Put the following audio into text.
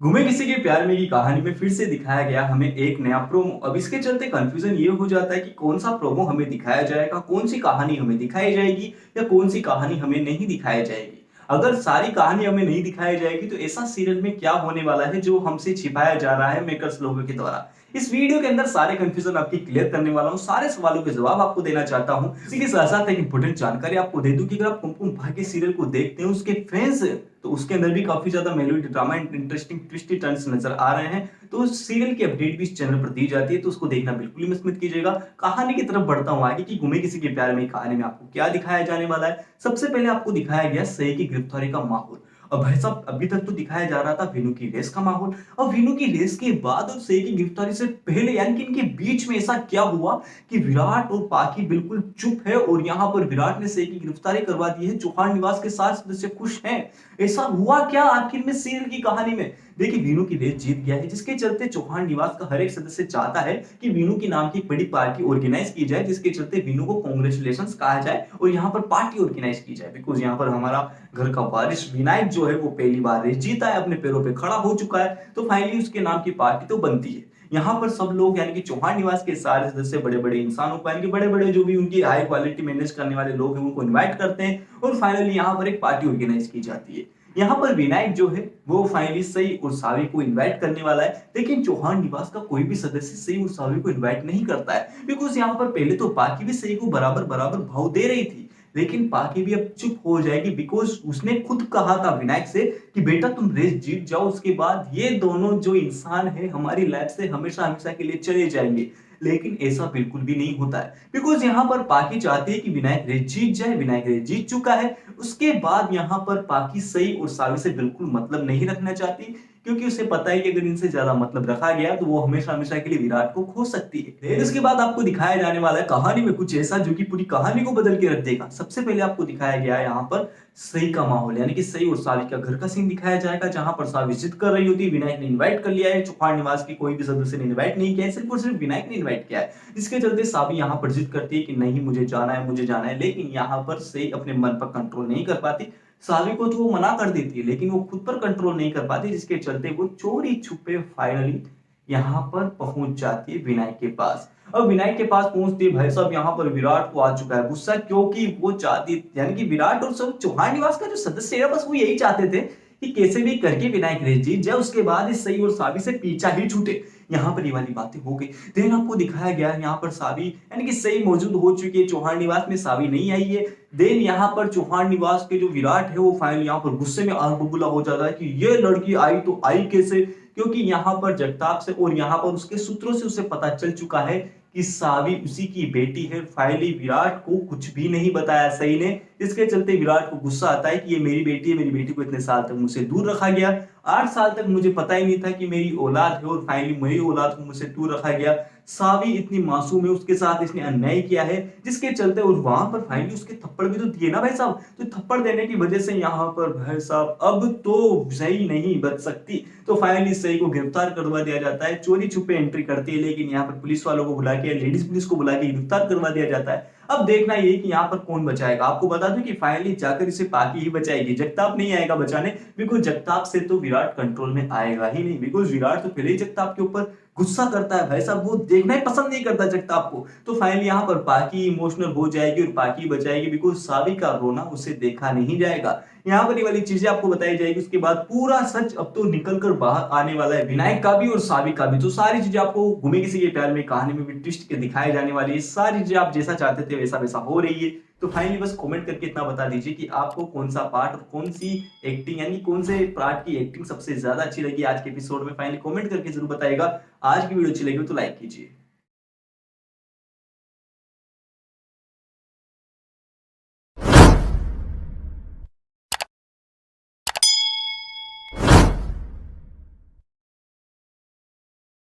घूमे किसी के प्यार में की कहानी में फिर से दिखाया गया हमें एक नया प्रोमो। अब इसके चलते कंफ्यूजन ये हो जाता है कि कौन सा प्रोमो हमें दिखाया जाएगा, कौन सी कहानी हमें दिखाई जाएगी या कौन सी कहानी हमें नहीं दिखाई जाएगी। अगर सारी कहानी हमें नहीं दिखाई जाएगी तो ऐसा सीरियल में क्या होने वाला है जो हमसे छिपाया जा रहा है मेकर्स लोगों के द्वारा। इस वीडियो के अंदर सारे कंफ्यूजन आपकी क्लियर करने वाला हूँ, सारे सवालों के जवाब आपको देना चाहता हूँ। इसी के साथ साथ एक इंपॉर्टेंट जानकारी आपको दे दूं कि अगर आप कुमकुम भाग्य सीरियल को देखते हैं, उसके फैंस तो उसके अंदर भी काफी ज्यादा melody drama interesting twisty turns नजर आ रहे हैं। तो उस सीरियल की अपडेट भी इस चैनल पर दी जाती है, तो उसको देखना बिल्कुल ही मिस मत कीजिएगा। कहानी की तरफ बढ़ता हूँ आगे कि गुमे किसी के प्यार में कहानी में आपको क्या दिखाया जाने वाला है। सबसे पहले आपको दिखाया गया सही की गिरफ्तारी का माहौल। अब भाई साहब अभी तक तो दिखाया जा रहा था विनु की रेस का माहौल, और विनु की रेस के बाद और सही की गिरफ्तारी से पहले यानी कि इनके बीच में ऐसा क्या हुआ कि विराट और पाकी बिल्कुल चुप है और यहाँ पर विराट ने सही की गिरफ्तारी करवा दी है। चौहान निवास के सारे सदस्य खुश हैं। ऐसा हुआ क्या आखिर में सीरियल की कहानी में? देखिए वीनू की रेस जीत गया है, जिसके चलते चौहान निवास का हर एक सदस्य चाहता है कि वीनू के नाम की बड़ी पार्टी ऑर्गेनाइज की जाए, जिसके चलते वीनू को कांग्रेचुलेशंस कहा जाए और यहाँ पर पार्टी ऑर्गेनाइज की जाए। बिकॉज यहाँ पर हमारा घर का वारिस विनायक जो है वो पहली बार रेस जीता है, अपने पैरों पे खड़ा हो चुका है, तो फाइनली उसके नाम की पार्टी तो बनती है। यहाँ पर सब लोग यानी कि चौहान निवास के सारे सदस्य बड़े बड़े इंसानों को यानी कि बड़े बड़े जो भी उनकी हाई क्वालिटी मैनेज करने वाले लोग हैं उनको इनवाइट करते हैं और फाइनली यहाँ पर एक पार्टी ऑर्गेनाइज की जाती है। यहाँ पर विनायक जो है वो फाइनली सई और सावी को इनवाइट करने वाला है, लेकिन चौहान निवास का कोई भी सदस्य सई और सावी को इनवाइट नहीं करता है। बिकॉज यहाँ पर पहले तो पाकी भी सई को बराबर बराबर भाव दे रही थी, लेकिन पाकी भी अब चुप हो जाएगी बिकॉज उसने खुद कहा था विनायक से कि बेटा तुम रेस जीत जाओ, उसके बाद ये दोनों जो इंसान है हमारी लाइफ से हमेशा हमेशा के लिए चले जाएंगे। लेकिन ऐसा बिल्कुल भी नहीं होता है, बिकॉज यहाँ पर पाकी चाहती है कि विनायक रेस जीत जाए। विनायक रेस जीत चुका है, उसके बाद यहाँ पर पाकी सई और सावी से बिल्कुल मतलब नहीं रखना चाहती, क्योंकि उसे पता है कि अगर इनसे ज्यादा मतलब रखा गया तो वो हमेशा हमेशा के लिए विराट को खो सकती है। फिर इसके बाद आपको दिखाया जाने वाला है कहानी में कुछ ऐसा जो कि पूरी कहानी को बदल के रख देगा। सबसे पहले आपको दिखाया गया है यहाँ पर सही का माहौल, यानी कि सही और सावी का घर का सीन दिखाया जाएगा, जहां पर सावी जिद कर रही होती है। विनायक ने इनवाइट कर लिया है, चौहान निवास की कोई भी सदस्य ने इनवाइट नहीं किया है, सिर्फ और सिर्फ विनायक ने इनवाइट किया है। इसके चलते सावी यहाँ पर जिद करती है कि नहीं मुझे जाना है मुझे जाना है, लेकिन यहाँ पर सही अपने मन पर कंट्रोल नहीं कर पाती। सावी को तो वो मना कर देती है, लेकिन वो खुद पर कंट्रोल नहीं कर पाती, जिसके चलते वो चोरी छुपे फाइनली यहाँ पर पहुंच जाती है विनायक के पास। अब विनायक के पास पहुंचती भाई साहब यहाँ पर विराट को आ चुका है गुस्सा, क्योंकि वो चाहती यानी कि विराट और सब चौहान निवास का जो सदस्य है बस वो यही चाहते थे कि कैसे भी करके विनायक रेस जीत जाए, उसके बाद इस सही और सावी से पीछा ही छूटे। यहाँ पर ये वाली बातें हो गई। देन आपको दिखाया गया यहाँ पर सावी यानी कि सही मौजूद हो चुकी है, चौहान निवास में सावी नहीं आई है। देन यहाँ पर चौहान निवास के जो विराट है वो फाइनल यहाँ पर गुस्से में आग बबूला हो जाता है कि ये लड़की आई तो आई कैसे, क्योंकि यहाँ पर जगताप से और यहाँ पर उसके सूत्रों से उसे पता चल चुका है कि सावी उसी की बेटी है। फाइनली विराट को कुछ भी नहीं बताया सही ने, इसके चलते विराट को गुस्सा आता है कि ये मेरी बेटी है, मेरी बेटी को इतने साल तक मुझसे दूर रखा गया, 8 साल तक मुझे पता ही नहीं था कि मेरी औलाद है, और फाइनली मेरी औलाद को मुझसे दूर रखा गया। सावी इतनी मासूम है, उसके साथ इसने अन्याय किया है, जिसके चलते और वहां पर फाइनली उसके थप्पड़ भी तो दिए ना भाई साहब, तो थप्पड़ देने की वजह से यहाँ पर भाई साहब अब तो सही नहीं बच सकती, तो फाइनली सही को गिरफ्तार करवा दिया जाता है। चोरी छुपे एंट्री करती है, लेकिन यहाँ पर पुलिस वालों को बुला के लेडीज पुलिस को बुला के गिरफ्तार करवा दिया जाता है। अब देखना ये कि यहाँ पर कौन बचाएगा। आपको बता दूं कि फाइनली जाकर इसे पाकी ही बचाएगी, जगताप नहीं आएगा बचाने, बिकॉज जगताप से तो विराट कंट्रोल में आएगा ही नहीं, बिकॉज विराट तो पहले ही जगताप के ऊपर गुस्सा करता है भाई साहब, वो देखना ही पसंद नहीं करता जगताप को। तो फाइनली यहाँ पर पाकी इमोशनल हो जाएगी और पाकी बचाएगी, बिकॉज सावी का रोना उसे देखा नहीं जाएगा। यहाँ पर ये वाली चीजें आपको बताई जाएगी, उसके बाद पूरा सच अब तो निकल कर बाहर आने वाला है, विनायक का भी और सावी का भी। तो सारी चीजें आपको घूमे किसी के प्यार में कहानी में भी ट्विस्ट के दिखाई जाने वाली है। सारी चीजें आप जैसा चाहते थे वैसा वैसा हो रही है। तो फाइनली बस कमेंट करके इतना बता दीजिए कि आपको कौन सा पार्ट और कौन सी एक्टिंग यानी कौन से पार्ट की एक्टिंग सबसे ज्यादा अच्छी लगी आज के एपिसोड में। फाइनली कमेंट करके जरूर बताइएगा। आज की वीडियो अच्छी लगी तो लाइक कीजिए।